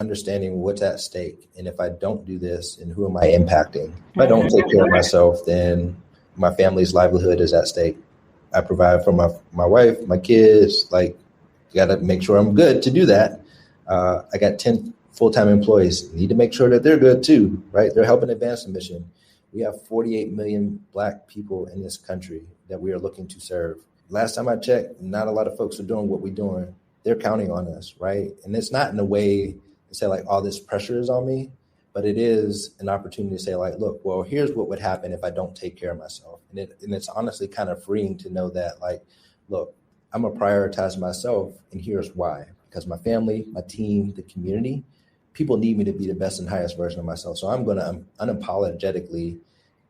understanding what's at stake. And if I don't do this, and who am I impacting? If I don't take care of myself, then my family's livelihood is at stake. I provide for my wife, my kids, got to make sure I'm good to do that. I got 10 full-time employees. Need to make sure that they're good too, right? They're helping advance the mission. We have 48 million Black people in this country that we are looking to serve. Last time I checked, not a lot of folks are doing what we're doing. They're counting on us, right? And it's not in a way to say all this pressure is on me, but it is an opportunity to say look, well, here's what would happen if I don't take care of myself. And it's honestly kind of freeing to know that look, I'm gonna prioritize myself, and here's why. Because my family, my team, the community, people need me to be the best and highest version of myself. So I'm gonna unapologetically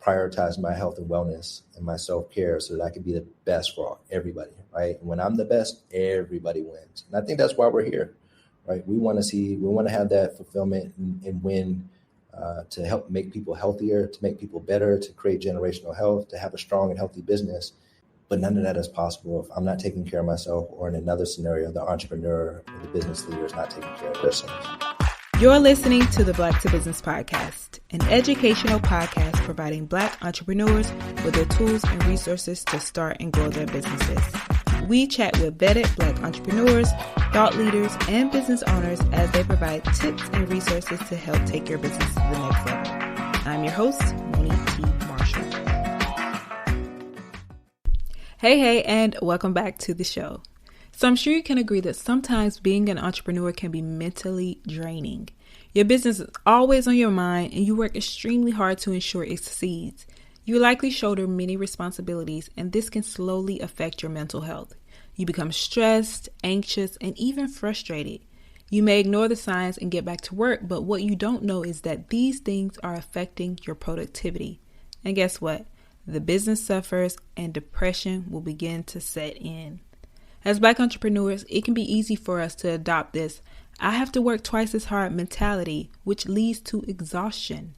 prioritize my health and wellness and my self-care so that I can be the best for everybody, right? And when I'm the best, everybody wins. And I think that's why we're here. Right, we want to have that fulfillment and win to help make people healthier, to make people better, to create generational health, to have a strong and healthy business. But none of that is possible if I'm not taking care of myself, or in another scenario, the entrepreneur or the business leader is not taking care of themselves. You're listening to the Black to Business podcast, an educational podcast providing Black entrepreneurs with the tools and resources to start and grow their businesses. We chat with vetted Black entrepreneurs, thought leaders, and business owners as they provide tips and resources to help take your business to the next level. I'm your host, Monique T. Marshall. Hey, and welcome back to the show. So I'm sure you can agree that sometimes being an entrepreneur can be mentally draining. Your business is always on your mind, and you work extremely hard to ensure it succeeds. You likely shoulder many responsibilities, and this can slowly affect your mental health. You become stressed, anxious, and even frustrated. You may ignore the signs and get back to work, but what you don't know is that these things are affecting your productivity. And guess what? The business suffers and depression will begin to set in. As Black entrepreneurs, it can be easy for us to adopt this "I have to work twice as hard" mentality, which leads to exhaustion.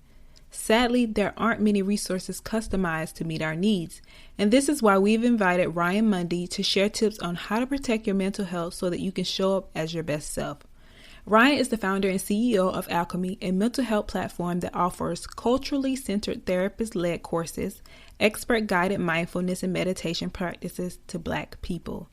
Sadly, there aren't many resources customized to meet our needs, and this is why we've invited Ryan Mundy to share tips on how to protect your mental health so that you can show up as your best self. Ryan is the founder and CEO of Alkeme, a mental health platform that offers culturally centered therapist-led courses, expert-guided mindfulness and meditation practices to Black people.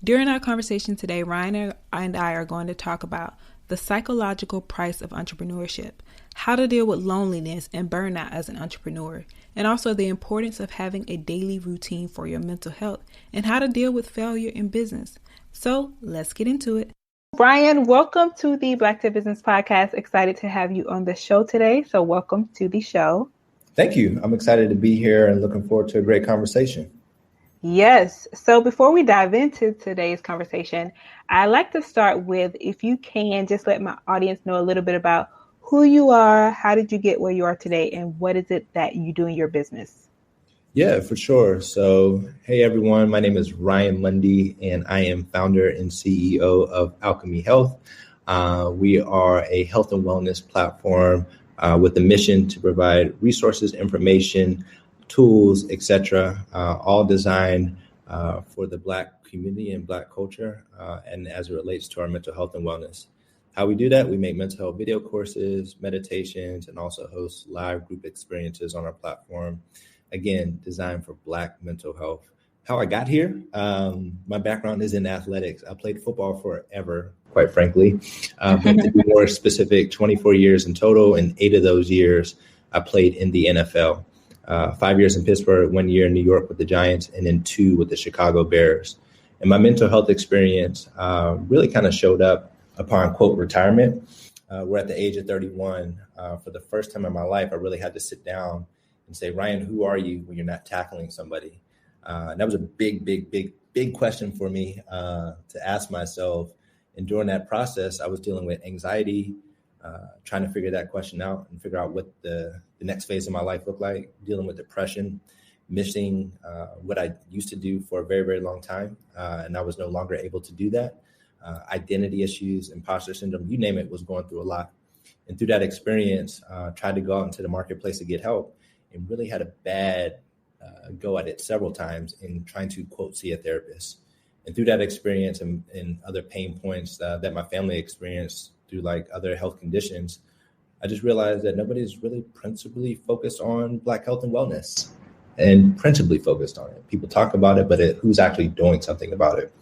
During our conversation today, Ryan and I are going to talk about the psychological price of entrepreneurship, how to deal with loneliness and burnout as an entrepreneur, and also the importance of having a daily routine for your mental health, and how to deal with failure in business. So let's get into it. Ryan, welcome to the Black to Business podcast. Excited to have you on the show today. So welcome to the show. Thank you. I'm excited to be here and looking forward to a great conversation. Yes. So before we dive into today's conversation, I'd like to start with, if you can, just let my audience know a little bit about who you are, how did you get where you are today, and what is it that you do in your business? Yeah, for sure. So, hey, everyone, my name is Ryan Mundy, and I am founder and CEO of Alkeme Health. We are a health and wellness platform with the mission to provide resources, information, tools, etc., all designed for the Black community and Black culture, and as it relates to our mental health and wellness. How we do that, we make mental health video courses, meditations, and also host live group experiences on our platform, again, designed for Black mental health. How I got here, my background is in athletics. I played football forever, quite frankly. But to be more specific, 24 years in total, and 8 of those years I played in the NFL. 5 years in Pittsburgh, 1 year in New York with the Giants, and then 2 with the Chicago Bears. And my mental health experience really kind of showed up upon, quote, retirement. We're at the age of 31. For the first time in my life, I really had to sit down and say, Ryan, who are you when you're not tackling somebody? And that was a big question for me to ask myself. And during that process, I was dealing with anxiety, trying to figure that question out and figure out what the next phase of my life looked like, dealing with depression, missing what I used to do for a very, very long time. And I was no longer able to do that. Identity issues, imposter syndrome, you name it, was going through a lot. And through that experience, tried to go out into the marketplace to get help, and really had a bad go at it several times in trying to, quote, see a therapist. And through that experience and other pain points that my family experienced through like other health conditions, I just realized that nobody's really principally focused on Black health and wellness and principally focused on it. People talk about it, but who's actually doing something about it?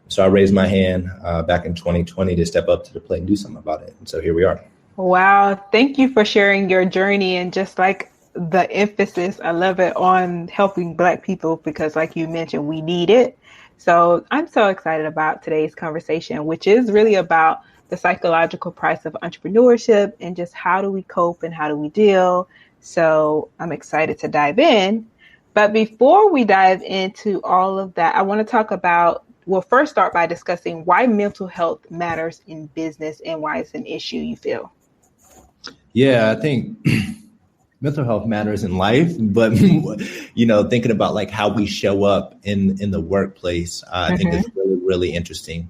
So I raised my hand back in 2020 to step up to the plate and do something about it. And so here we are. Wow. Thank you for sharing your journey and just like the emphasis, I love it, on helping Black people because like you mentioned, we need it. So I'm so excited about today's conversation, which is really about the psychological price of entrepreneurship and just how do we cope and how do we deal. So I'm excited to dive in. But before we dive into all of that, I want to talk about, we'll first start by discussing why mental health matters in business and why it's an issue, you feel. Yeah, I think mental health matters in life, but thinking about like how we show up in the workplace, I think is really, really interesting.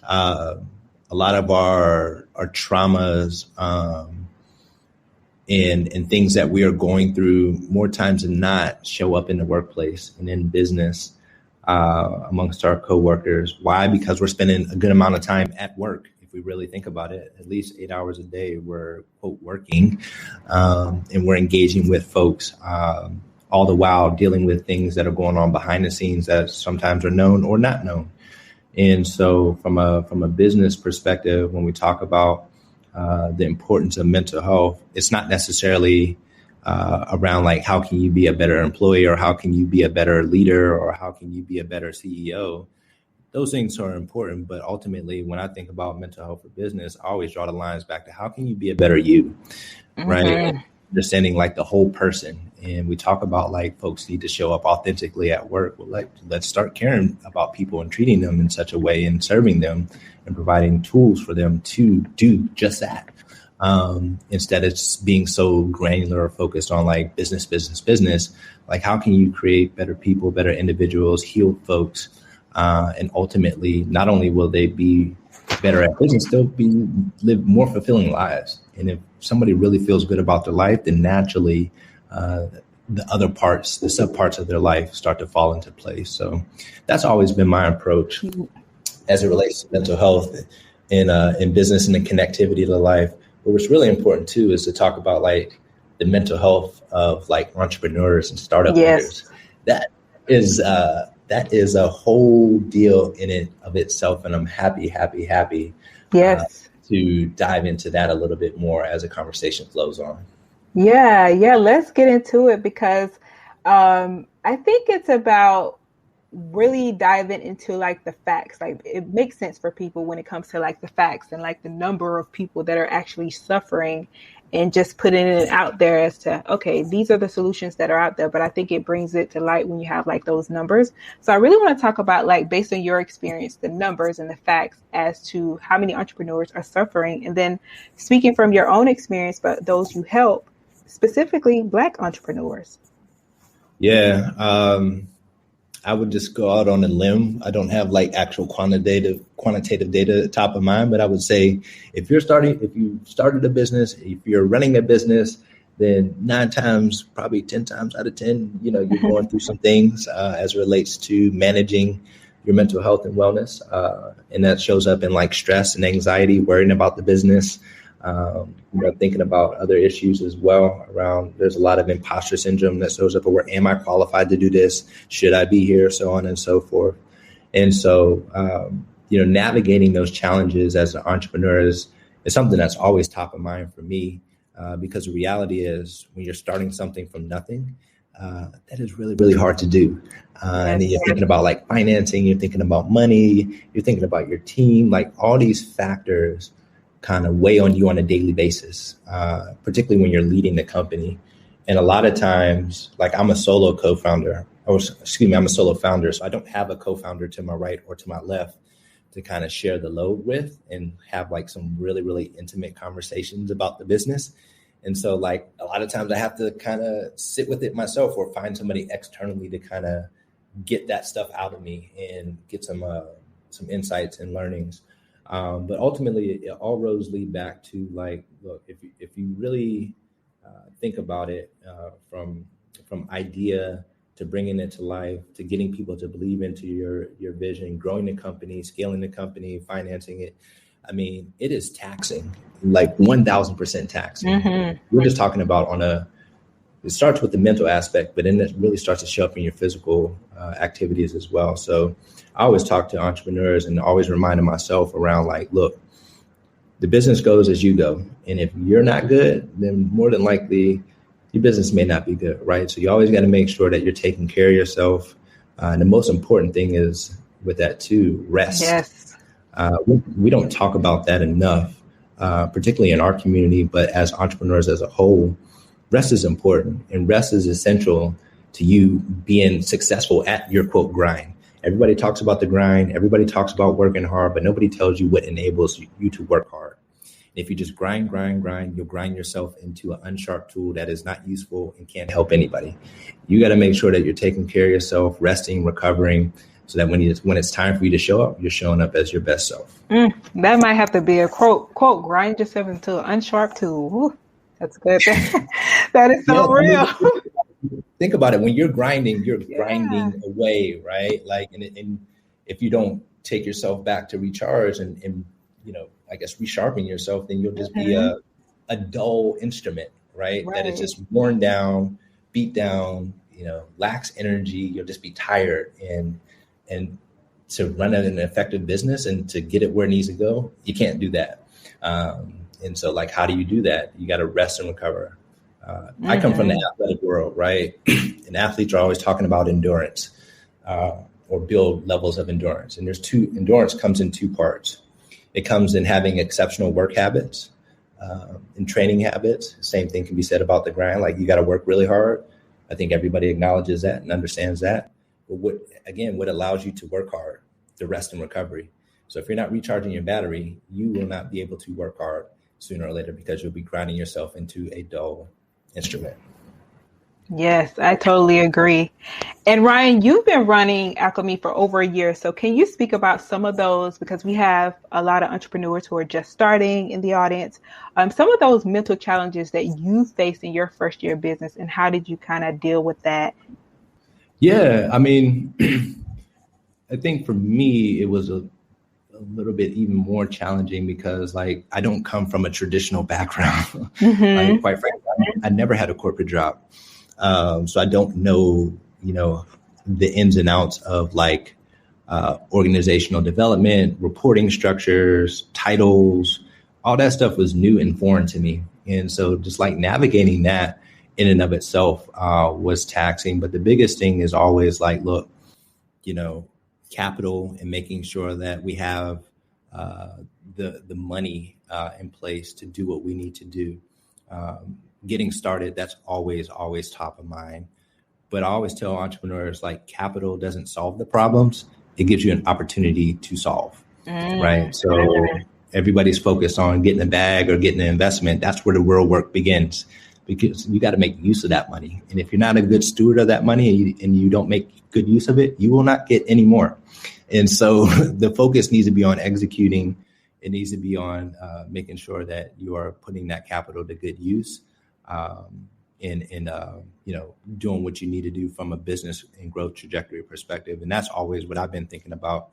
A lot of our traumas and things that we are going through more times than not show up in the workplace and in business amongst our coworkers. Why? Because we're spending a good amount of time at work. If we really think about it, at least 8 hours a day, we're quote working and we're engaging with folks all the while dealing with things that are going on behind the scenes that sometimes are known or not known. And so from a business perspective, when we talk about the importance of mental health, it's not necessarily around like how can you be a better employee or how can you be a better leader or how can you be a better CEO. Those things are important, but ultimately, when I think about mental health for business, I always draw the lines back to how can you be a better you, right? Understanding like the whole person. And we talk about like folks need to show up authentically at work. Well, like let's start caring about people and treating them in such a way and serving them and providing tools for them to do just that. Instead of just being so granular or focused on like business, like how can you create better people, better individuals, heal folks? And ultimately, not only will they be better at business, they'll live more fulfilling lives. And if somebody really feels good about their life, then naturally the other parts, the subparts of their life start to fall into place. So that's always been my approach as it relates to mental health in business and the connectivity to life. But what's really important too is to talk about like the mental health of like entrepreneurs and startup leaders. That is a whole deal in it of itself. And I'm happy to dive into that a little bit more as the conversation flows on. Yeah, let's get into it because I think it's about really diving into like the facts. Like it makes sense for people when it comes to like the facts and like the number of people that are actually suffering and just putting it out there as to, okay, these are the solutions that are out there. But I think it brings it to light when you have like those numbers. So I really want to talk about like, based on your experience, the numbers and the facts as to how many entrepreneurs are suffering. And then speaking from your own experience, but those you help, specifically Black entrepreneurs. Yeah. I would just go out on a limb. I don't have like actual quantitative data at the top of mind, but I would say if you started a business, if you're running a business, then 9 times, probably 10 times out of 10, you're going through some things as it relates to managing your mental health and wellness. And that shows up in like stress and anxiety, worrying about the business, thinking about other issues as well around, there's a lot of imposter syndrome that shows up, or am I qualified to do this? Should I be here? So on and so forth. And so, navigating those challenges as an entrepreneur is something that's always top of mind for me, because the reality is when you're starting something from nothing, that is really, really hard to do. And then you're thinking about like financing, you're thinking about money, you're thinking about your team, like all these factors kind of weigh on you on a daily basis, particularly when you're leading the company. And a lot of times, like I'm a solo founder, so I don't have a co-founder to my right or to my left to kind of share the load with and have like some really, really intimate conversations about the business. And so like a lot of times I have to kind of sit with it myself or find somebody externally to kind of get that stuff out of me and get some insights and learnings. But ultimately, it all roads lead back to like, look, if you really think about it from idea to bringing it to life, to getting people to believe into your vision, growing the company, scaling the company, financing it, I mean, it is taxing, like 1000% taxing. We're just talking about it starts with the mental aspect, but then it really starts to show up in your physical activities as well. So I always talk to entrepreneurs and always reminding myself around like, look, the business goes as you go. And if you're not good, then more than likely your business may not be good, right? So you always got to make sure that you're taking care of yourself. And the most important thing is with that too, rest. Yes. We don't talk about that enough, particularly in our community, but as entrepreneurs as a whole, rest is important, and rest is essential to you being successful at your quote grind. Everybody talks about the grind. Everybody talks about working hard, but nobody tells you what enables you to work hard. If you just grind, you'll grind yourself into an unsharp tool that is not useful and can't help anybody. You got to make sure that you're taking care of yourself, resting, recovering, so that when it's time for you to show up, you're showing up as your best self. That might have to be a quote, grind yourself into an unsharp tool. Woo, that's good. That is so real. Think about it. When you're grinding grinding away, right? Like, and if you don't take yourself back to recharge and I guess resharpen yourself, then you'll just be a dull instrument, right? That is just worn down, beat down, lacks energy. You'll just be tired. And to run an effective business and to get it where it needs to go, you can't do that. And so, like, how do you do that? You got to rest and recover. I come from the athletic world, right? And athletes are always talking about endurance or build levels of endurance. And endurance comes in two parts. It comes in having exceptional work habits and training habits. Same thing can be said about the grind. Like, you got to work really hard. I think everybody acknowledges that and understands that. But what allows you to work hard? The rest and recovery. So if you're not recharging your battery, you will not be able to work hard sooner or later because you'll be grinding yourself into a dull instrument. Yes, I totally agree. And Ryan, you've been running Alkeme for over a year. So can you speak about some of those, because we have a lot of entrepreneurs who are just starting in the audience, some of those mental challenges that you faced in your first year of business, and how did you kind of deal with that? Yeah, I mean, I think for me, it was a little bit even more challenging because, like, I don't come from a traditional background. Like, quite frankly, I never had a corporate job. So I don't know, the ins and outs of like organizational development, reporting structures, titles, all that stuff was new and foreign to me. And so just like navigating that in and of itself was taxing. But the biggest thing is always like, look, capital and making sure that we have the money in place to do what we need to do. Getting started, that's always top of mind. But I always tell entrepreneurs, like, capital doesn't solve the problems. It gives you an opportunity to solve, right? So everybody's focused on getting a bag or getting an investment. That's where the real work begins, because you got to make use of that money. And if you're not a good steward of that money and you don't make good use of it, you will not get any more. And so the focus needs to be on executing. It needs to be on making sure that you are putting that capital to good use. Doing what you need to do from a business and growth trajectory perspective. And that's always what I've been thinking about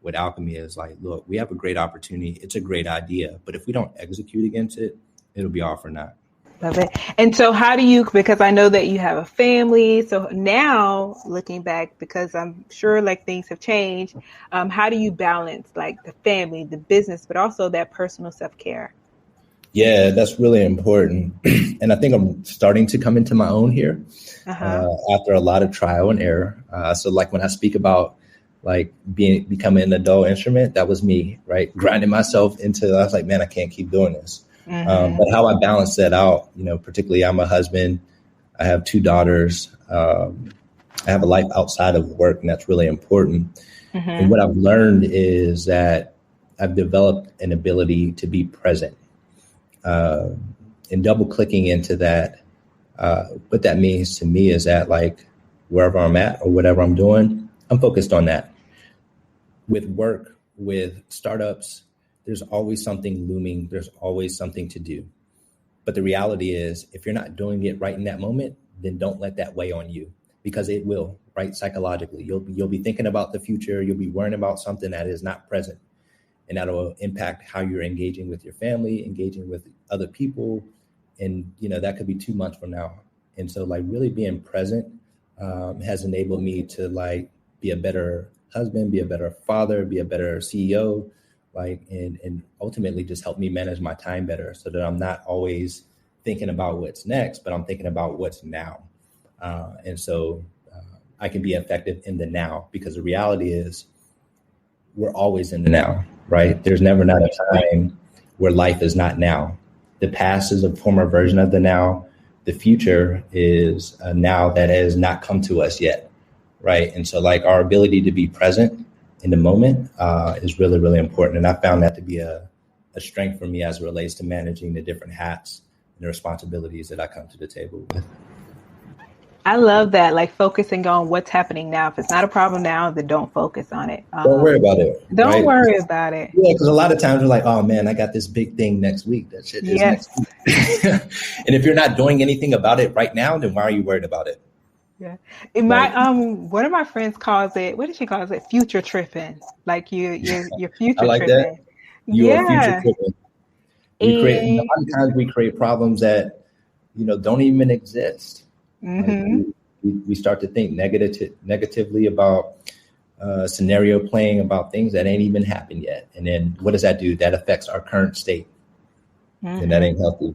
with Alkeme is like, look, we have a great opportunity. It's a great idea, but if we don't execute against it, it'll be all for naught. Love it. And so how do you, because I know that you have a family. So now looking back, because I'm sure like things have changed, how do you balance like the family, the business, but also that personal self-care? Yeah, that's really important. And I think I'm starting to come into my own here after a lot of trial and error. So like when I speak about like becoming an adult instrument, that was me, right? Grinding myself I was like, man, I can't keep doing this. But how I balance that out, particularly I'm a husband, I have 2 daughters, I have a life outside of work, and that's really important. And what I've learned is that I've developed an ability to be present. And double clicking into that, what that means to me is that like wherever I'm at or whatever I'm doing, I'm focused on that. With work, with startups, there's always something looming. There's always something to do. But the reality is, if you're not doing it right in that moment, then don't let that weigh on you, because it will, right? Psychologically, you'll be thinking about the future. You'll be worrying about something that is not present. and that'll impact how you're engaging with your family, engaging with other people. And, that could be 2 months from now. And so like really being present has enabled me to like be a better husband, be a better father, be a better CEO, like, and ultimately just help me manage my time better so that I'm not always thinking about what's next, but I'm thinking about what's now. And so I can be effective in the now, because the reality is we're always in the now, right? There's never not a time where life is not now. The past is a former version of the now. The future is a now that has not come to us yet, right? And so like our ability to be present in the moment is really, really important. And I found that to be a strength for me as it relates to managing the different hats and the responsibilities that I come to the table with. I love that, like focusing on what's happening now. If it's not a problem now, then don't focus on it. Don't worry about it. Don't worry about it. Yeah, because a lot of times we're like, oh man, I got this big thing next week. That shit is next week. And if you're not doing anything about it right now, then why are you worried about it? Yeah. One of my friends calls it, what did she call it? Future tripping. Like you're future I like tripping. That. You are future tripping. A lot of times we create problems that, don't even exist. Mm-hmm. Like we start to think negatively about scenario playing about things that ain't even happened yet. And then what does that do? That affects our current state. Mm-hmm. And that ain't healthy.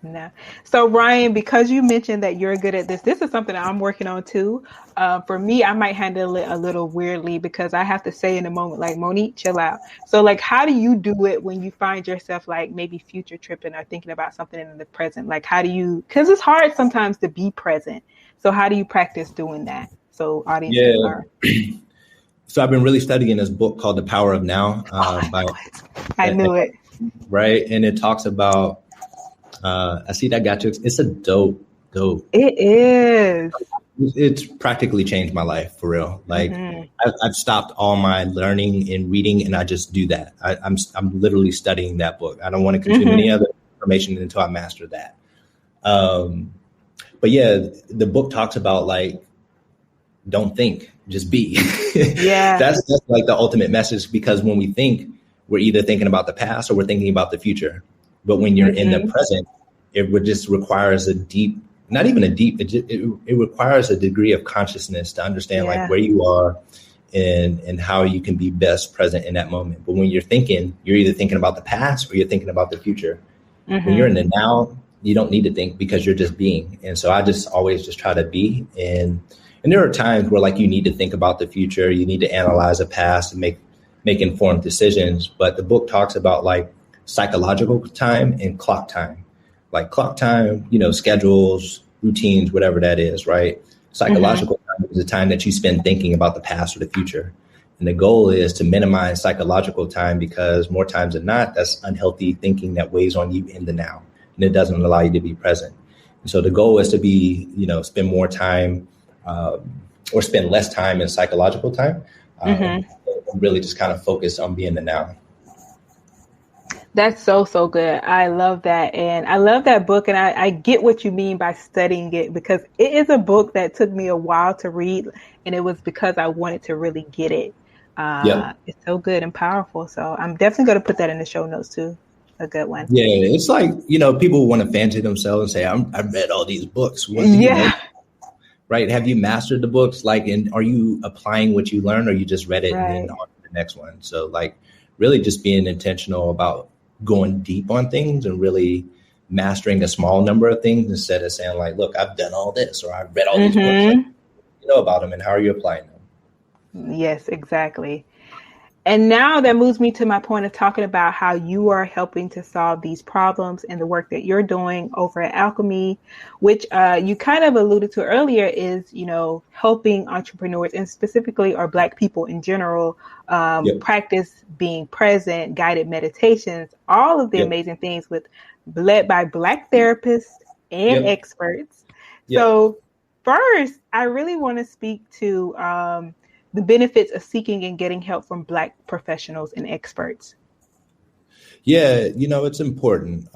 No. So Ryan, because you mentioned that you're good at this is something that I'm working on too. For me, I might handle it a little weirdly because I have to say in a moment, like, Monique, chill out. So like, how do you do it when you find yourself like maybe future tripping or thinking about something in the present? Like, how do you, because it's hard sometimes to be present. So how do you practice doing that? So audience can learn. So I've been really studying this book called The Power of Now. I knew it. Right. And it talks about, I see that got you. It's a dope. It is. It's practically changed my life for real. Like I've stopped all my learning and reading, and I just do that. I'm literally studying that book. I don't want to consume any other information until I master that. But yeah, the book talks about like, don't think, just be. Yeah, that's like the ultimate message, because when we think, we're either thinking about the past or we're thinking about the future. But when you're in the present, it would just requires it requires a degree of consciousness to understand like where you are and how you can be best present in that moment. But when you're thinking, you're either thinking about the past or you're thinking about the future. When you're in the now, you don't need to think because you're just being. And so I just always just try to be. And there are times where like you need to think about the future, you need to analyze the past and make informed decisions. But the book talks about like psychological time and clock time. Like clock time, schedules, routines, whatever that is, right? Psychological time is the time that you spend thinking about the past or the future. And the goal is to minimize psychological time, because more times than not, that's unhealthy thinking that weighs on you in the now. And it doesn't allow you to be present. And so the goal is to be, spend more time or spend less time in psychological time. And really just kind of focus on being the now. That's so good. I love that. And I love that book. And I get what you mean by studying it, because it is a book that took me a while to read. And it was because I wanted to really get it. It's so good and powerful. So I'm definitely going to put that in the show notes too. A good one. Yeah. It's like, people want to fancy themselves and say, I've read all these books. Right. Have you mastered the books? Like, and are you applying what you learned, or you just read it and then on to the next one? So like really just being intentional about going deep on things and really mastering a small number of things instead of saying like, look, I've done all this, or I've read all these books. Like, you know about them, and how are you applying them? Yes, exactly. And now that moves me to my point of talking about how you are helping to solve these problems and the work that you're doing over at Alkeme, which you kind of alluded to earlier is, helping entrepreneurs, and specifically or Black people in general, practice being present, guided meditations, all of the amazing things led by Black therapists and experts. So first, I really want to speak to the benefits of seeking and getting help from Black professionals and experts. Yeah, it's important.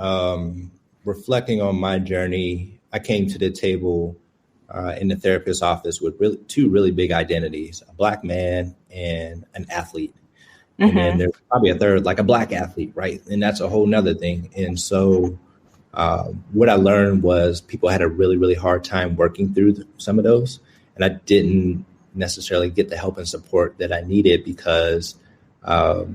Reflecting on my journey, I came to the table in the therapist's office with two really big identities: a Black man and an athlete. And then there's probably a third, like a Black athlete, right? And that's a whole nother thing. And so what I learned was people had a really, really hard time working through some of those. And I didn't necessarily get the help and support that I needed because there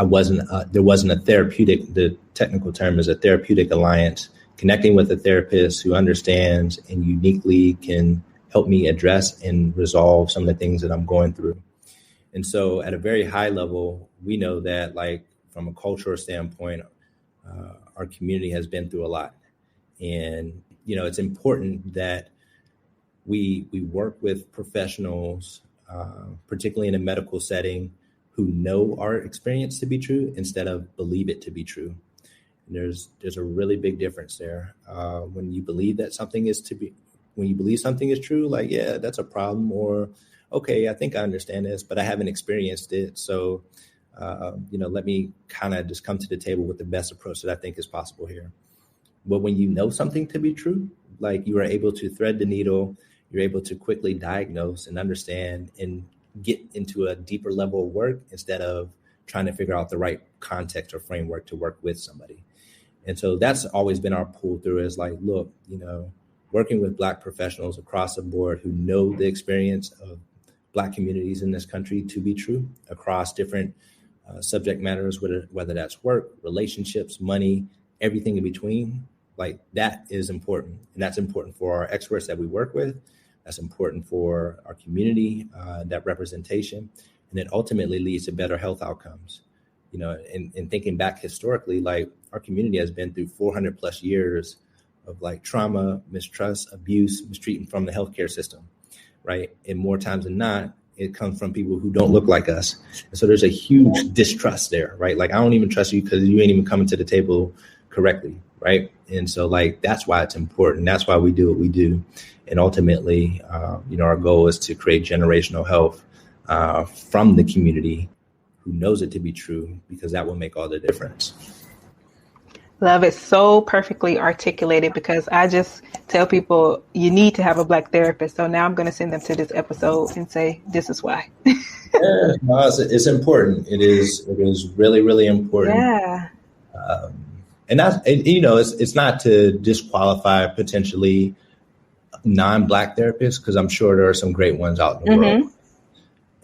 wasn't a therapeutic, the technical term is a therapeutic alliance, connecting with a therapist who understands and uniquely can help me address and resolve some of the things that I'm going through. And so at a very high level, we know that, like, from a cultural standpoint, our community has been through a lot. And, it's important that we work with professionals, particularly in a medical setting, who know our experience to be true instead of believe it to be true. And there's a really big difference there. When you believe that something is when you believe something is true, like, yeah, that's a problem, or, okay, I think I understand this, but I haven't experienced it. So, let me kind of just come to the table with the best approach that I think is possible here. But when you know something to be true, like, you are able to thread the needle, you're able to quickly diagnose and understand and get into a deeper level of work instead of trying to figure out the right context or framework to work with somebody. And so that's always been our pull through, is like, look, working with Black professionals across the board who know the experience of Black communities in this country to be true across different subject matters, whether that's work, relationships, money, everything in between, like, that is important. And that's important for our experts that we work with. That's important for our community, that representation. And it ultimately leads to better health outcomes. And thinking back historically, like, our community has been through 400 plus years of, like, trauma, mistrust, abuse, mistreatment from the healthcare system, right? And more times than not, it comes from people who don't look like us. And so there's a huge distrust there, right? Like, I don't even trust you because you ain't even coming to the table correctly, right? And so, like, that's why it's important. That's why we do what we do. And ultimately, our goal is to create generational health from the community who knows it to be true, because that will make all the difference. Love it. So perfectly articulated, because I just tell people you need to have a Black therapist. So now I'm going to send them to this episode and say, this is why. Yeah, no, it's important. It is really, really important. Yeah. And that's, it's not to disqualify potentially non-Black therapists, because I'm sure there are some great ones out in the world.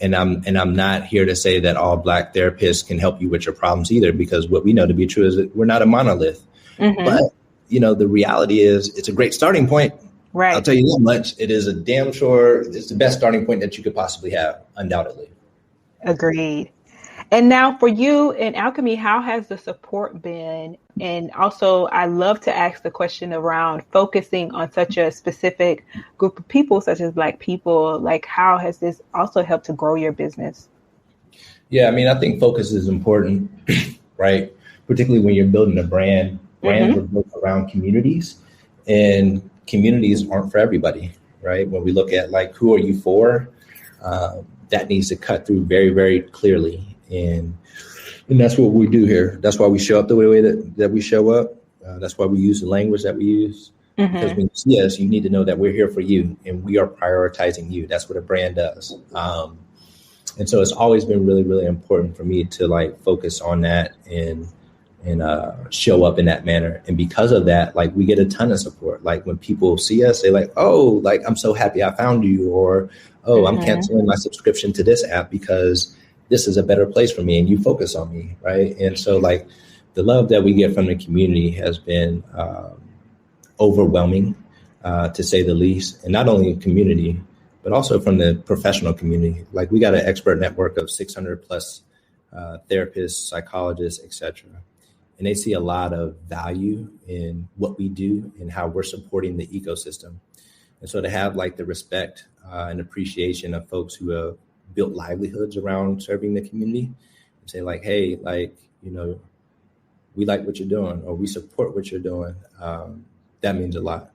And I'm not here to say that all Black therapists can help you with your problems either, because what we know to be true is that we're not a monolith. But, the reality is it's a great starting point. Right. I'll tell you that much. It is it's the best starting point that you could possibly have, undoubtedly. Agreed. And now for you in Alkeme, how has the support been? And also, I love to ask the question around focusing on such a specific group of people, such as Black people. Like, how has this also helped to grow your business? Yeah, I mean, I think focus is important, right? Particularly when you're building a brand. Brands are built around communities, and communities aren't for everybody, right? When we look at, like, who are you for, that needs to cut through very, very clearly. And that's what we do here. That's why we show up the way that we show up. That's why we use the language that we use. Because when you see us, you need to know that we're here for you and we are prioritizing you. That's what a brand does. And so it's always been really, really important for me to, like, focus on that and show up in that manner. And because of that, like, we get a ton of support. Like, when people see us, they're like, oh, like, I'm so happy I found you, or, oh, I'm canceling my subscription to this app because this is a better place for me and you focus on me, right? And so, like, the love that we get from the community has been overwhelming, to say the least. And not only the community, but also from the professional community. Like, we got an expert network of 600 plus therapists, psychologists, et cetera. And they see a lot of value in what we do and how we're supporting the ecosystem. And so to have, like, the respect and appreciation of folks who have built livelihoods around serving the community and say, like, hey, like, we like what you're doing, or we support what you're doing. That means a lot.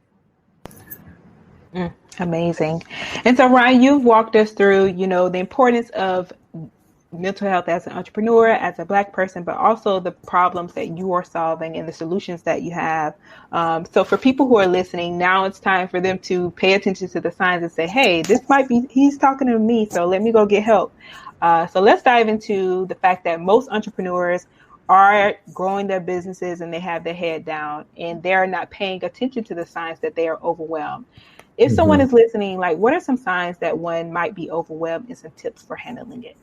Amazing. And so, Ryan, you've walked us through, the importance of mental health as an entrepreneur, as a Black person, but also the problems that you are solving and the solutions that you have. So for people who are listening, now it's time for them to pay attention to the signs and say, hey, this might be, he's talking to me, so let me go get help. So let's dive into the fact that most entrepreneurs are growing their businesses and they have their head down and they're not paying attention to the signs that they are overwhelmed. If someone is listening, like, what are some signs that one might be overwhelmed and some tips for handling it?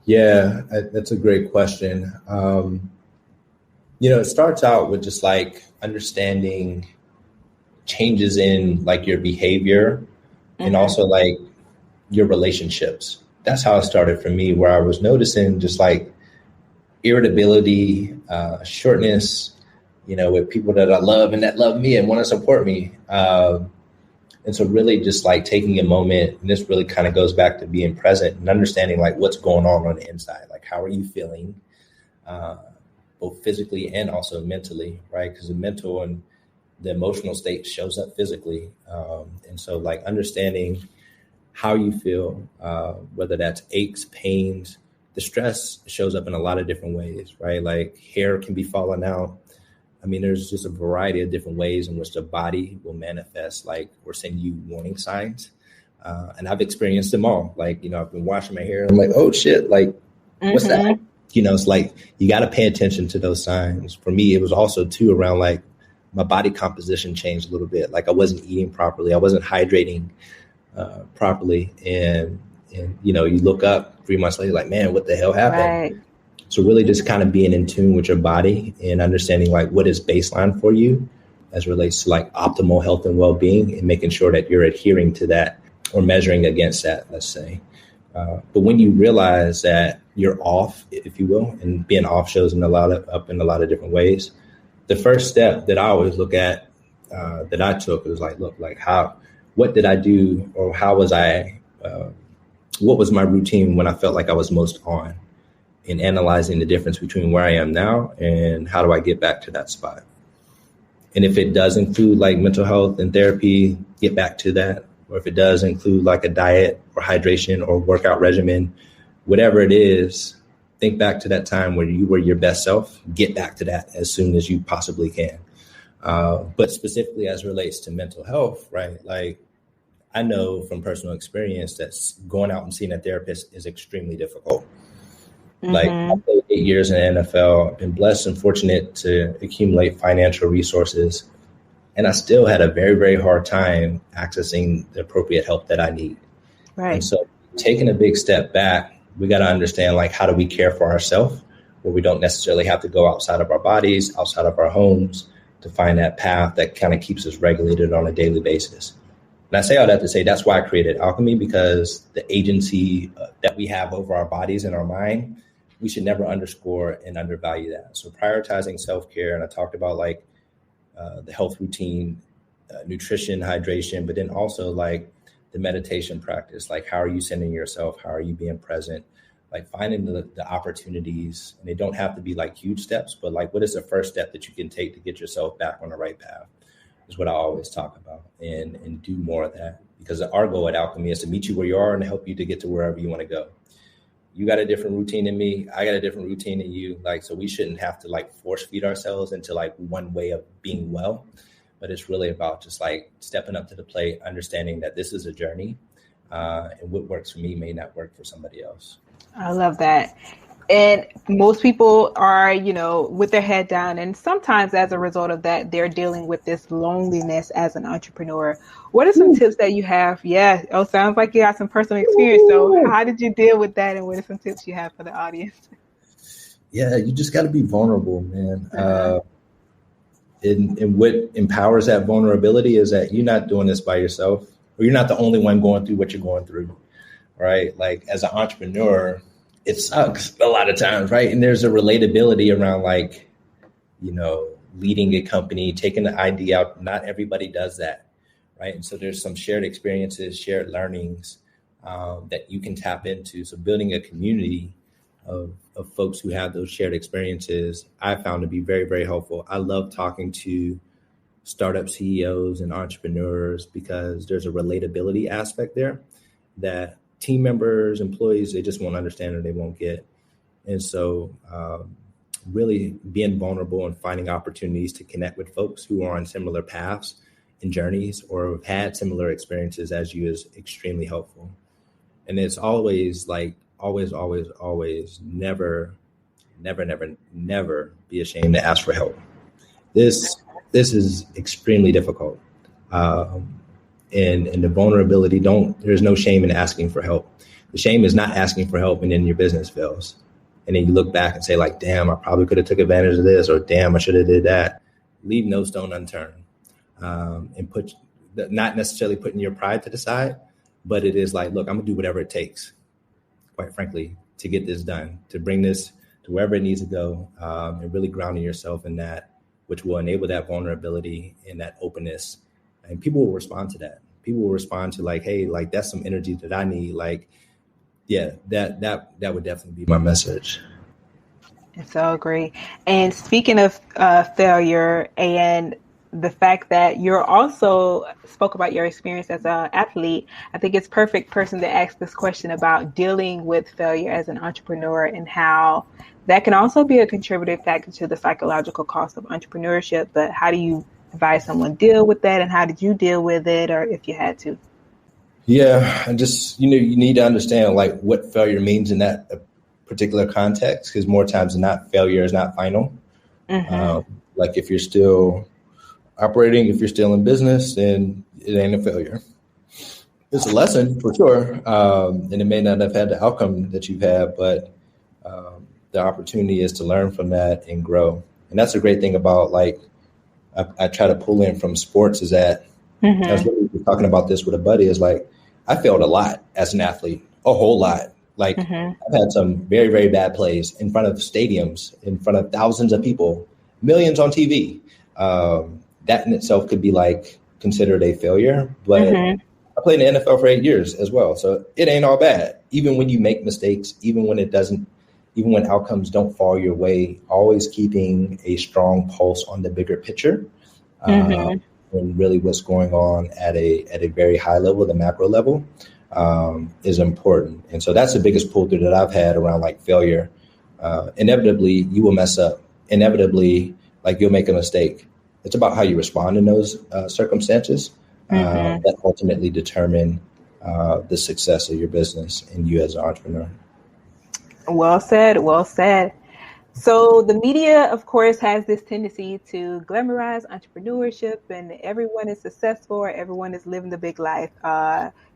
Yeah, that's a great question. It starts out with just like understanding changes in like your behavior and also like your relationships. That's how it started for me, where I was noticing just like irritability, shortness, with people that I love and that love me and want to support me. And so really just like taking a moment, and this really kind of goes back to being present and understanding like what's going on the inside. Like, how are you feeling, both physically and also mentally, right? Because the mental and the emotional state shows up physically. And so like understanding how you feel, whether that's aches, pains, the stress shows up in a lot of different ways, right? Like hair can be falling out. I mean, there's just a variety of different ways in which the body will manifest, like, or send you warning signs. And I've experienced them all. Like, I've been washing my hair. And I'm like, oh shit, like, what's that? It's like, you got to pay attention to those signs. For me, it was also too around like my body composition changed a little bit. Like I wasn't eating properly. I wasn't hydrating properly. And you look up 3 months later, like, man, what the hell happened? Right. So really just kind of being in tune with your body and understanding like what is baseline for you as it relates to like optimal health and well-being, and making sure that you're adhering to that or measuring against that, let's say. But when you realize that you're off, if you will, and being off shows up in a lot of different ways, the first step that I always look at that I took was like, look, like what did I do, or how was I, what was my routine when I felt like I was most on? In analyzing the difference between where I am now and how do I get back to that spot. And if it does include like mental health and therapy, get back to that. Or if it does include like a diet or hydration or workout regimen, whatever it is, think back to that time where you were your best self, get back to that as soon as you possibly can. But specifically as it relates to mental health, right? Like I know from personal experience that going out and seeing a therapist is extremely difficult. Like I played 8 years in the NFL, I've been blessed and fortunate to accumulate financial resources. And I still had a very, very hard time accessing the appropriate help that I need. Right. And so taking a big step back, we got to understand like, how do we care for ourselves where we don't necessarily have to go outside of our bodies, outside of our homes to find that path that kind of keeps us regulated on a daily basis. And I say all that to say that's why I created Alkeme, because the agency that we have over our bodies and our mind, we should never underscore and undervalue that. So prioritizing self-care, and I talked about like the health routine, nutrition, hydration, but then also like the meditation practice. Like how are you centering yourself? How are you being present? Like finding the opportunities, and they don't have to be like huge steps, but like what is the first step that you can take to get yourself back on the right path is what I always talk about, and do more of that, because our goal at Alkeme is to meet you where you are and help you to get to wherever you want to go. You got a different routine than me. I got a different routine than you. Like, so we shouldn't have to like force feed ourselves into like one way of being well, but it's really about just like stepping up to the plate, understanding that this is a journey, and what works for me may not work for somebody else. I love that. And most people are, with their head down. And sometimes as a result of that, they're dealing with this loneliness as an entrepreneur. What are some tips that you have? Yeah. Oh, sounds like you got some personal experience. So how did you deal with that? And what are some tips you have for the audience? Yeah, you just got to be vulnerable, man. And what empowers that vulnerability is that you're not doing this by yourself, or you're not the only one going through what you're going through, right? Like as an entrepreneur, it sucks a lot of times, right? And there's a relatability around like, leading a company, taking the idea out. Not everybody does that, right? And so there's some shared experiences, shared learnings that you can tap into. So building a community of folks who have those shared experiences, I found to be very, very helpful. I love talking to startup CEOs and entrepreneurs because there's a relatability aspect there that team members, employees, they just won't understand or they won't get. And so really being vulnerable and finding opportunities to connect with folks who are on similar paths and journeys or have had similar experiences as you is extremely helpful. And it's always like, always, never be ashamed to ask for help. This is extremely difficult. And the vulnerability, there's no shame in asking for help. The shame is not asking for help and then your business fails. And then you look back and say like, damn, I probably could have took advantage of this, or damn, I should have did that. Leave no stone unturned. And not necessarily putting your pride to the side, but it is like, look, I'm gonna do whatever it takes, quite frankly, to get this done, to bring this to wherever it needs to go, and really grounding yourself in that, which will enable that vulnerability and that openness. And people will respond to that. People will respond to like, hey, like that's some energy that I need. Like, yeah, that would definitely be my message. I so agree. And speaking of failure and the fact that you're also spoke about your experience as an athlete, I think it's perfect person to ask this question about dealing with failure as an entrepreneur and how that can also be a contributing factor to the psychological cost of entrepreneurship. But how do you advise someone deal with that, and how did you deal with it, or if you had to? Yeah, and just, you need to understand like what failure means in that particular context, because more times than not, failure is not final. Mm-hmm. Like if you're still operating, if you're still in business, then it ain't a failure. It's a lesson for sure. And it may not have had the outcome that you've had, but the opportunity is to learn from that and grow. And that's a great thing about like, I try to pull in from sports is that I was really talking about this with a buddy, is like, I failed a lot as an athlete, a whole lot. Like I've had some very, very bad plays in front of stadiums, in front of thousands of people, millions on TV. That in itself could be like considered a failure, but I played in the NFL for 8 years as well. So it ain't all bad. Even when you make mistakes, even when outcomes don't fall your way, always keeping a strong pulse on the bigger picture, and really what's going on at a very high level, the macro level, is important. And so that's the biggest pull through that I've had around like failure. Inevitably, you will mess up. Inevitably, like you'll make a mistake. It's about how you respond in those circumstances that ultimately determine the success of your business and you as an entrepreneur. Well said. Well said. So the media, of course, has this tendency to glamorize entrepreneurship, and everyone is successful or everyone is living the big life.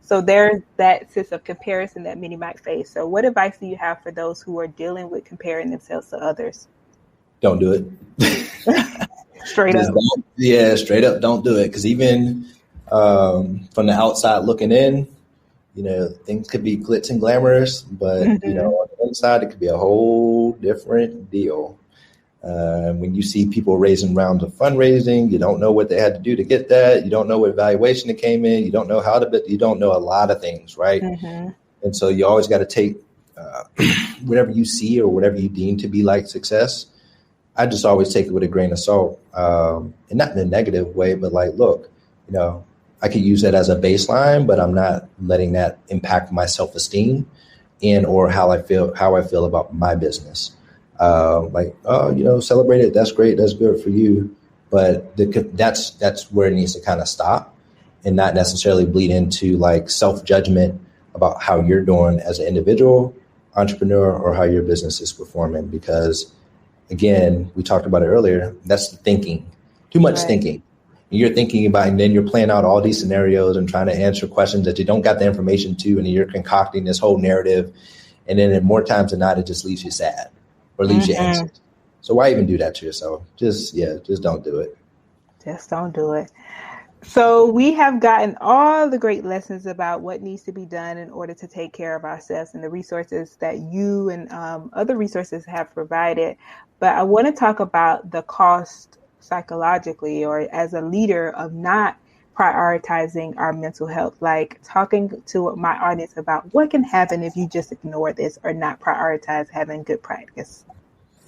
So there's that sense of comparison that many might face. So what advice do you have for those who are dealing with comparing themselves to others? Don't do it. Straight up. Straight up. Don't do it. Because even from the outside looking in, things could be glitz and glamorous, but, on the inside, it could be a whole different deal. When you see people raising rounds of fundraising, you don't know what they had to do to get that. You don't know what valuation it came in. You don't know how to, you don't know a lot of things, right? And so you always got to take whatever you see or whatever you deem to be like success. I just always take it with a grain of salt, and not in a negative way, but like, look, I could use that as a baseline, but I'm not letting that impact my self-esteem and or how I feel about my business. Celebrate it. That's great. That's good for you. But that's where it needs to kind of stop and not necessarily bleed into like self-judgment about how you're doing as an individual entrepreneur or how your business is performing. Because again, we talked about it earlier. That's the thinking, too much thinking. You're thinking about, and then you're playing out all these scenarios and trying to answer questions that you don't got the information to, and you're concocting this whole narrative. And then more times than not, it just leaves you sad or leaves you anxious. So why even do that to yourself? Just don't do it. Just don't do it. So we have gotten all the great lessons about what needs to be done in order to take care of ourselves and the resources that you and other resources have provided. But I want to talk about the cost psychologically or as a leader of not prioritizing our mental health, like talking to my audience about what can happen if you just ignore this or not prioritize having good practice.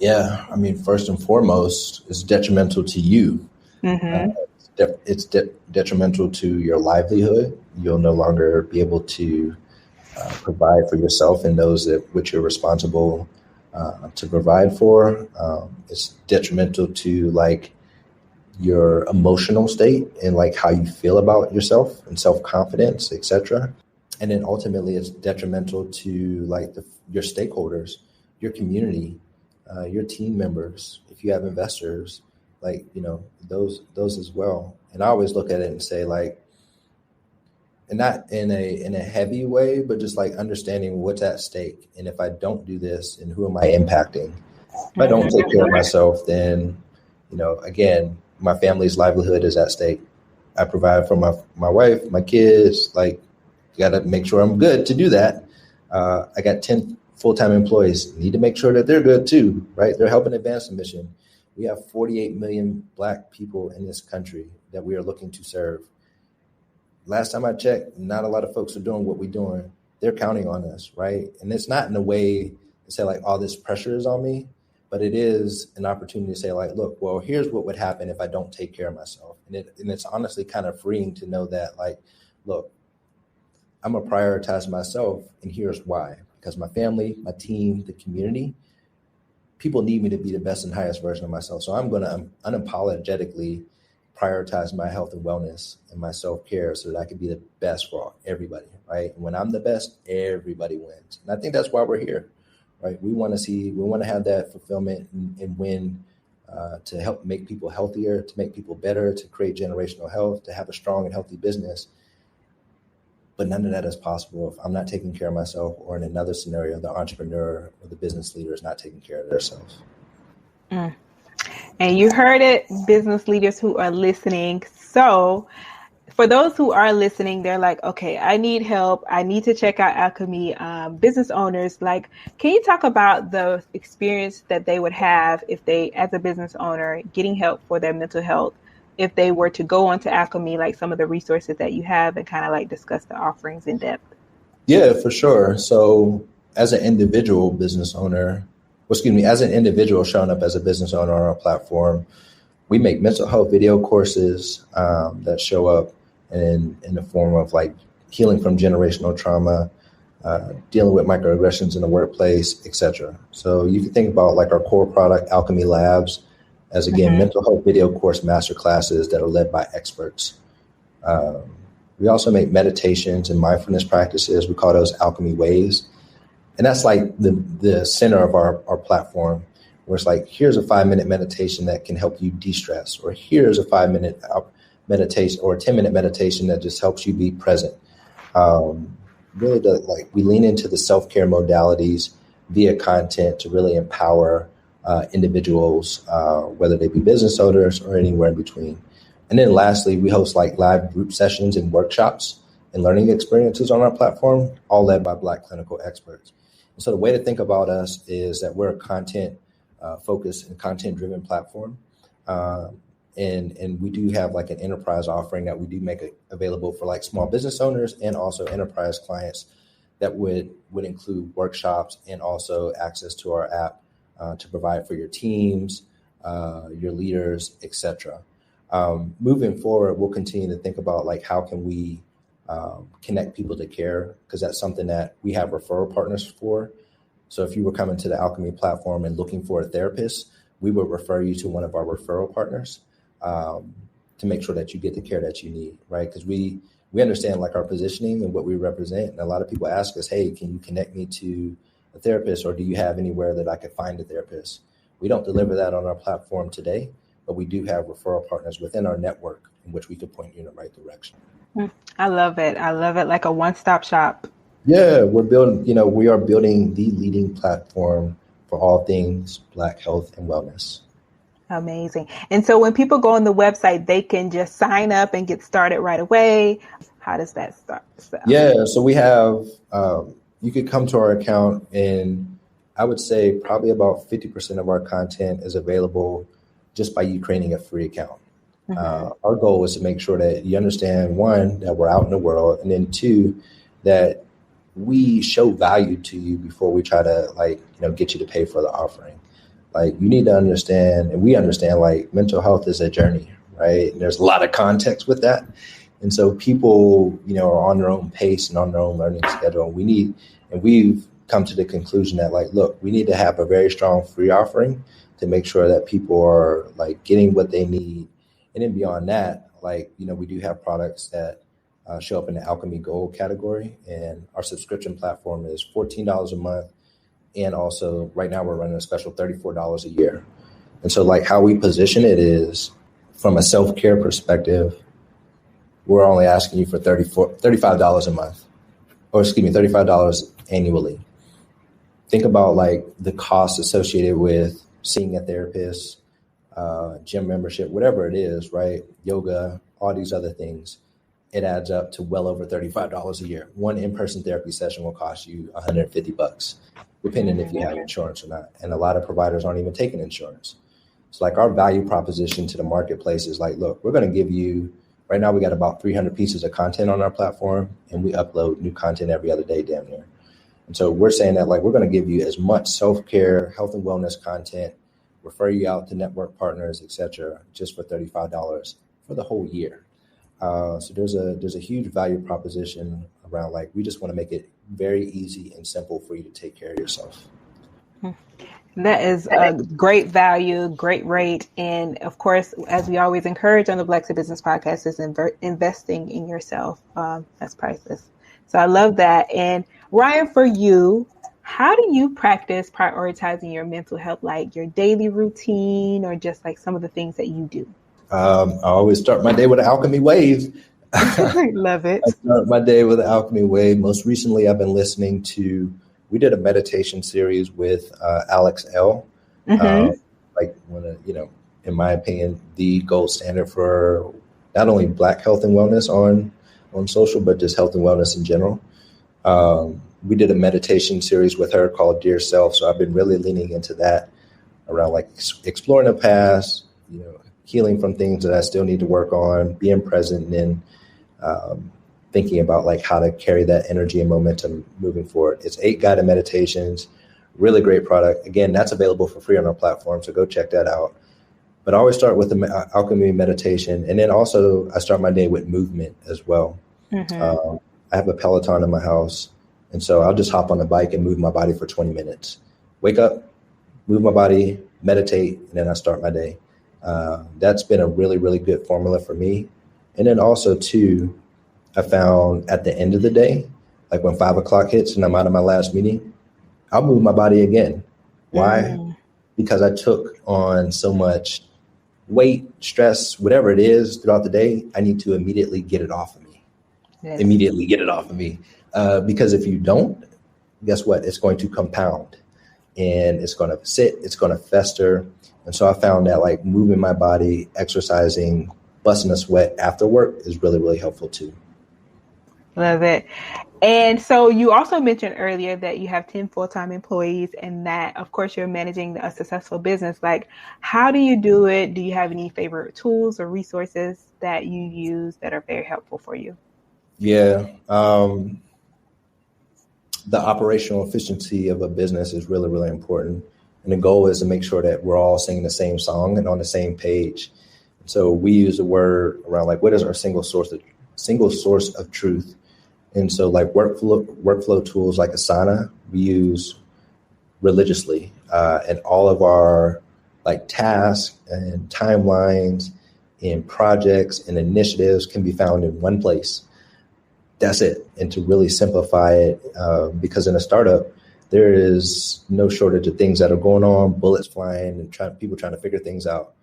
Yeah, I mean, first and foremost, it's detrimental to you. It's detrimental to your livelihood. You'll no longer be able to provide for yourself and those which you're responsible to provide for. It's detrimental to like your emotional state and like how you feel about yourself and self-confidence, etc. And then ultimately it's detrimental to like your stakeholders, your community, your team members, if you have investors, like, those as well. And I always look at it and say like, and not in a heavy way, but just like understanding what's at stake. And if I don't do this, and who am I impacting? If I don't take care of myself, then, again, my family's livelihood is at stake. I provide for my wife, my kids, like, got to make sure I'm good to do that. I got 10 full-time employees, need to make sure that they're good too, right? They're helping advance the mission. We have 48 million Black people in this country that we are looking to serve. Last time I checked, not a lot of folks are doing what we're doing. They're counting on us, right? And it's not in a way to say like, all this pressure is on me, but it is an opportunity to say like, look, well, here's what would happen if I don't take care of myself. And it's honestly kind of freeing to know that like, look, I'm gonna prioritize myself, and here's why. Because my family, my team, the community, people need me to be the best and highest version of myself. So I'm gonna unapologetically prioritize my health and wellness and my self-care so that I can be the best for everybody, right? And when I'm the best, everybody wins. And I think that's why we're here, right? We want to have that fulfillment and win to help make people healthier, to make people better, to create generational health, to have a strong and healthy business. But none of that is possible if I'm not taking care of myself, or in another scenario, the entrepreneur or the business leader is not taking care of themselves. Mm. And you heard it, business leaders who are listening. So for those who are listening, they're like, okay, I need help. I need to check out Alkeme. Business owners, like, can you talk about the experience that they would have if they, as a business owner, getting help for their mental health, if they were to go onto Alkeme, like some of the resources that you have, and kind of like discuss the offerings in depth? Yeah, for sure. So as an individual business owner, as an individual showing up as a business owner on our platform, we make mental health video courses that show up in the form of like healing from generational trauma, dealing with microaggressions in the workplace, etc. So you can think about like our core product, Alkeme Labs, as again, mental health video course masterclasses that are led by experts. We also make meditations and mindfulness practices. We call those Alkeme Ways. And that's like the center of our platform, where it's like, here's a 5-minute meditation that can help you de-stress, or here's a 5-minute meditation or a 10-minute meditation that just helps you be present. Really, we lean into the self-care modalities via content to really empower individuals, whether they be business owners or anywhere in between. And then lastly, we host like live group sessions and workshops and learning experiences on our platform, all led by Black clinical experts. And so the way to think about us is that we're a content focused and content driven platform. And we do have like an enterprise offering that we do make available for like small business owners and also enterprise clients that would include workshops and also access to our app to provide for your teams, your leaders, etc. Moving forward, we'll continue to think about like how can we connect people to care, because that's something that we have referral partners for. So if you were coming to the Alkeme platform and looking for a therapist, we would refer you to one of our referral partners to make sure that you get the care that you need, right? Because we understand like our positioning and what we represent. And a lot of people ask us, hey, can you connect me to a therapist, or do you have anywhere that I could find a therapist? We don't deliver that on our platform today, but we do have referral partners within our network in which we could point you in the right direction. I love it. I love it. Like a one-stop shop. Yeah, we are building the leading platform for all things Black health and wellness. Amazing. And so when people go on the website, they can just sign up and get started right away. How does that start? Yeah, so we have, you could come to our account, and I would say probably about 50% of our content is available just by you creating a free account. Our goal is to make sure that you understand, one, that we're out in the world, and then two, that we show value to you before we try to get you to pay for the offering. Like, you need to understand, and we understand, like, mental health is a journey, right? And there's a lot of context with that. And so people, are on their own pace and on their own learning schedule. And we've come to the conclusion that, like, look, we need to have a very strong free offering to make sure that people are like getting what they need. And then beyond that, we do have products that show up in the Alkeme Gold category. And our subscription platform is $14 a month. And also right now we're running a special $34 a year. And so like how we position it is from a self-care perspective, we're only asking you for $35 a month, or excuse me, $35 annually. Think about like the costs associated with seeing a therapist, gym membership, whatever it is, right? Yoga, all these other things. It adds up to well over $35 a year. One in-person therapy session will cost you $150, depending if you have insurance or not. And a lot of providers aren't even taking insurance. So like our value proposition to the marketplace is like, look, we're going to give you, right now we got about 300 pieces of content on our platform, and we upload new content every other day, damn near. And so we're saying that like, we're going to give you as much self-care, health and wellness content, refer you out to network partners, et cetera, just for $35 for the whole year. So there's a huge value proposition around like, we just want to make it very easy and simple for you to take care of yourself. That is a great value, great rate. And of course, as we always encourage on the Black to Business podcast, is investing in yourself. That's priceless. So I love that. And Ryan, for you, how do you practice prioritizing your mental health, like your daily routine or just like some of the things that you do? I always start my day with an Alkeme wave. Love it. I start my day with an Alkeme wave. Most recently, I've been listening to, we did a meditation series with Alex L. Like one of, in my opinion, the gold standard for not only Black health and wellness on social, but just health and wellness in general. We did a meditation series with her called Dear Self. So I've been really leaning into that around like exploring the past, healing from things that I still need to work on, being present, and thinking about like how to carry that energy and momentum moving forward. It's 8 guided meditations, really great product. Again, that's available for free on our platform, so go check that out. But I always start with the Alkeme meditation, and then also I start my day with movement as well. I have a Peloton in my house, and so I'll just hop on the bike and move my body for 20 minutes. Wake up, move my body, meditate, and then I start my day. That's been a really, really good formula for me. And then also too, I found at the end of the day, like when 5 o'clock hits and I'm out of my last meeting, I'll move my body again. Why? Because I took on so much weight, stress, whatever it is throughout the day. I need to immediately get it off of me. Immediately get it off of me. Because if you don't, guess what? It's going to compound and it's going to sit, it's going to fester. And so I found that like moving my body, exercising, busting a sweat after work is really, really helpful too. Love it. And so you also mentioned earlier that you have 10 full-time employees and that, of course, you're managing a successful business. Like, how do you do it? Do you have any favorite tools or resources that you use that are very helpful for you? Yeah. The operational efficiency of a business is really, really important. And the goal is to make sure that we're all singing the same song and on the same page. So we use a word around like, what is our single source of truth? And so like workflow tools like Asana, we use religiously, and all of our like tasks and timelines and projects and initiatives can be found in one place. That's it. And to really simplify it, because in a startup, there is no shortage of things that are going on, bullets flying and people trying to figure things out.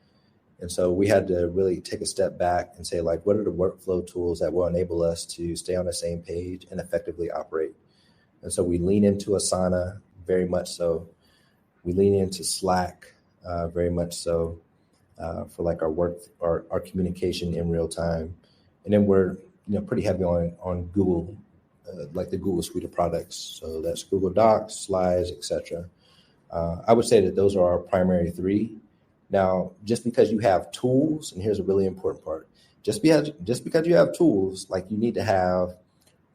And so we had to really take a step back and say, like, what are the workflow tools that will enable us to stay on the same page and effectively operate? And so we lean into Asana, very much so. We lean into Slack, very much so, for like our work, our communication in real time. And then we're pretty heavy on Google, like the Google suite of products. So that's Google Docs, Slides, etc. I would say that those are our primary 3. Now, just because you have tools, and here's a really important part, just because you have tools, like you need to have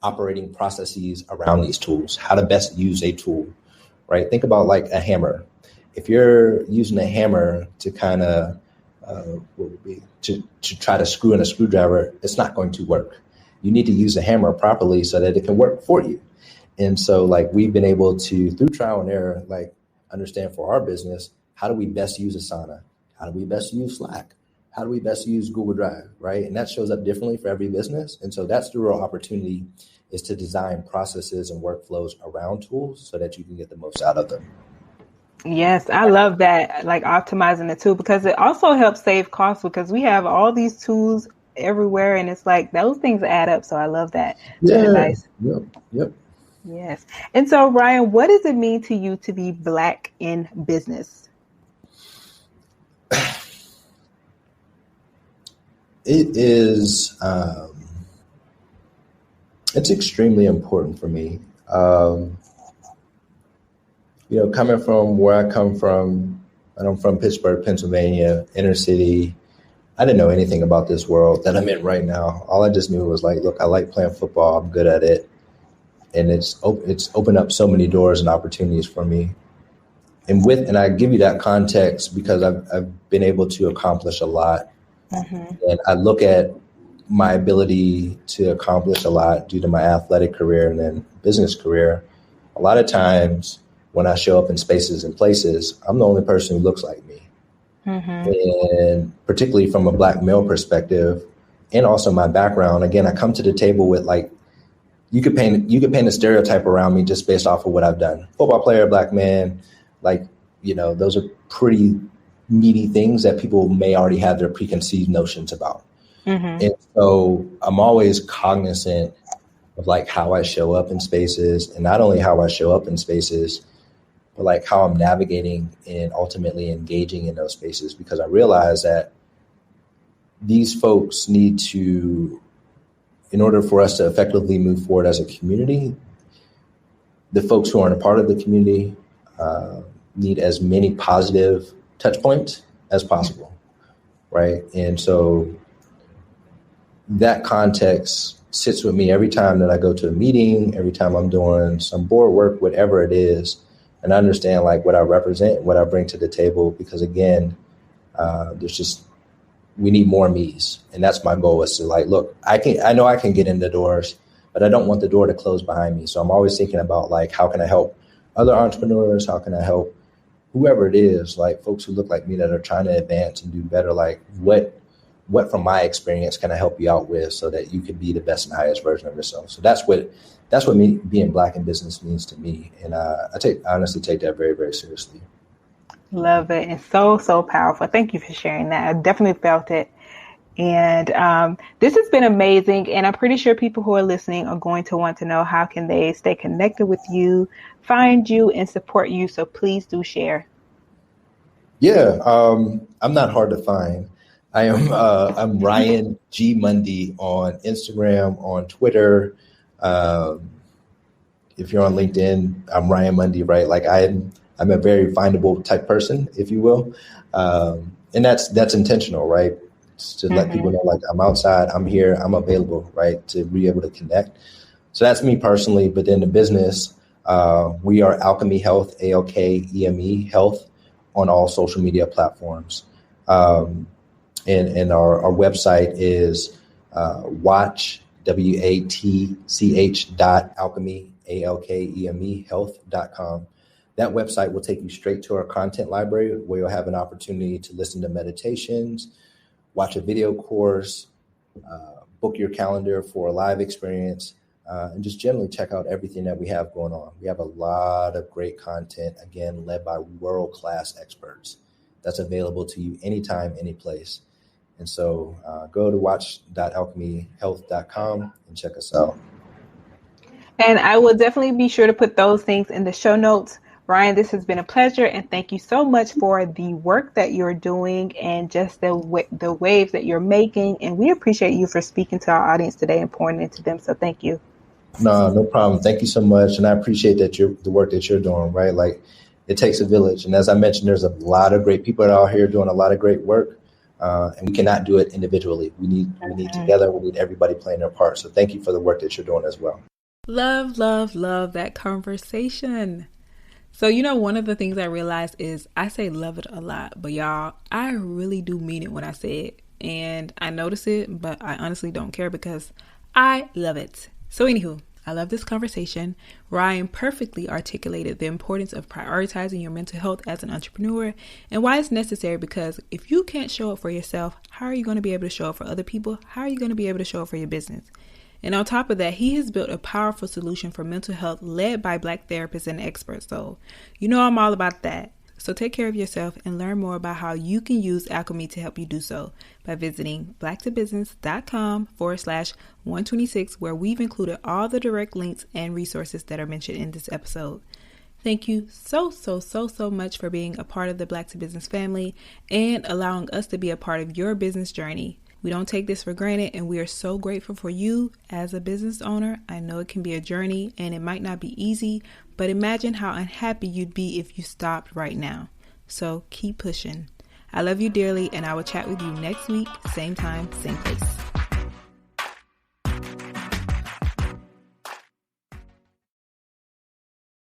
operating processes around these tools, how to best use a tool, right? Think about like a hammer. If you're using a hammer to kind of, to try to screw in a screwdriver, it's not going to work. You need to use a hammer properly so that it can work for you. And so like we've been able to, through trial and error, like understand for our business, how do we best use Asana? How do we best use Slack? how do we best use Google Drive, right? And that shows up differently for every business. And so that's the real opportunity, is to design processes and workflows around tools so that you can get the most out of them. Yes, I love that, like optimizing the tool, because it also helps save costs, because we have all these tools everywhere and it's like those things add up. So I love that. Yeah. Nice. Yep. Yes. And so, Ryan, what does it mean to you to be Black in business? It is, it's extremely important for me. Coming from where I come from, and I'm from Pittsburgh, Pennsylvania, inner city. I didn't know anything about this world that I'm in right now. All I just knew was like, look, I like playing football. I'm good at it. And it's opened up so many doors and opportunities for me. And I give you that context because I've been able to accomplish a lot. Mm-hmm. And I look at my ability to accomplish a lot due to my athletic career and then business career. A lot of times when I show up in spaces and places, I'm the only person who looks like me. Mm-hmm. And particularly from a Black male perspective, and also my background, again, I come to the table with like, you could paint a stereotype around me just based off of what I've done. Football player, Black man, those are pretty meaty things that people may already have their preconceived notions about. Mm-hmm. And so I'm always cognizant of like how I show up in spaces, and not only how I show up in spaces, but like how I'm navigating and ultimately engaging in those spaces, because I realize that these folks need to, in order for us to effectively move forward as a community, the folks who aren't a part of the community need as many positive touch points as possible, right? And so that context sits with me every time that I go to a meeting, every time I'm doing some board work, whatever it is, and I understand like what I represent, what I bring to the table, because again, we need more me's. And that's my goal, is to like, look, I know I can get in the doors, but I don't want the door to close behind me. So I'm always thinking about like, how can I help other entrepreneurs? How can I help whoever it is, like folks who look like me that are trying to advance and do better? Like what from my experience can I help you out with so that you can be the best and highest version of yourself? So that's what me being Black in business means to me. And I honestly take that very, very seriously. Love it. And so, so powerful. Thank you for sharing that. I definitely felt it. And this has been amazing. And I'm pretty sure people who are listening are going to want to know, how can they stay connected with you, find you, and support you. So please do share. Yeah, I'm not hard to find. I'm Ryan G. Mundy on Instagram, on Twitter. If you're on LinkedIn, I'm Ryan Mundy, right? Like I'm a very findable type person, if you will. And that's intentional, right? It's to let people know, like, I'm outside, I'm here, I'm available, right? To be able to connect. So that's me personally. But then the business, we are Alkeme Health, Alkeme Health, on all social media platforms. And our website is watch, WATCH.alkeme, ALKEME health.com. That website will take you straight to our content library, where you'll have an opportunity to listen to meditations, watch a video course, book your calendar for a live experience, and just generally check out everything that we have going on. We have a lot of great content, again, led by world-class experts, that's available to you anytime, any place. And so go to watch.alkemehealth.com and check us out. And I will definitely be sure to put those things in the show notes. Ryan, this has been a pleasure, and thank you so much for the work that you're doing and just the waves that you're making. And we appreciate you for speaking to our audience today and pouring into them. So thank you. No problem. Thank you so much. And I appreciate that the work that you're doing, right? Like, it takes a village. And as I mentioned, there's a lot of great people out here doing a lot of great work. And we cannot do it individually. We need together. We need everybody playing their part. So thank you for the work that you're doing as well. Love, love, love that conversation. So, one of the things I realized is I say love it a lot, but y'all, I really do mean it when I say it. And I notice it, but I honestly don't care because I love it. So anywho, I love this conversation. Ryan perfectly articulated the importance of prioritizing your mental health as an entrepreneur and why it's necessary, because if you can't show up for yourself, how are you going to be able to show up for other people? How are you going to be able to show up for your business? And on top of that, he has built a powerful solution for mental health led by Black therapists and experts. So, you know I'm all about that. So take care of yourself and learn more about how you can use Alkeme to help you do so by visiting blacktobusiness.com/126, where we've included all the direct links and resources that are mentioned in this episode. Thank you so much for being a part of the Black to Business family and allowing us to be a part of your business journey. We don't take this for granted, and we are so grateful for you as a business owner. I know it can be a journey and it might not be easy, but imagine how unhappy you'd be if you stopped right now. So keep pushing. I love you dearly, and I will chat with you next week, same time, same place.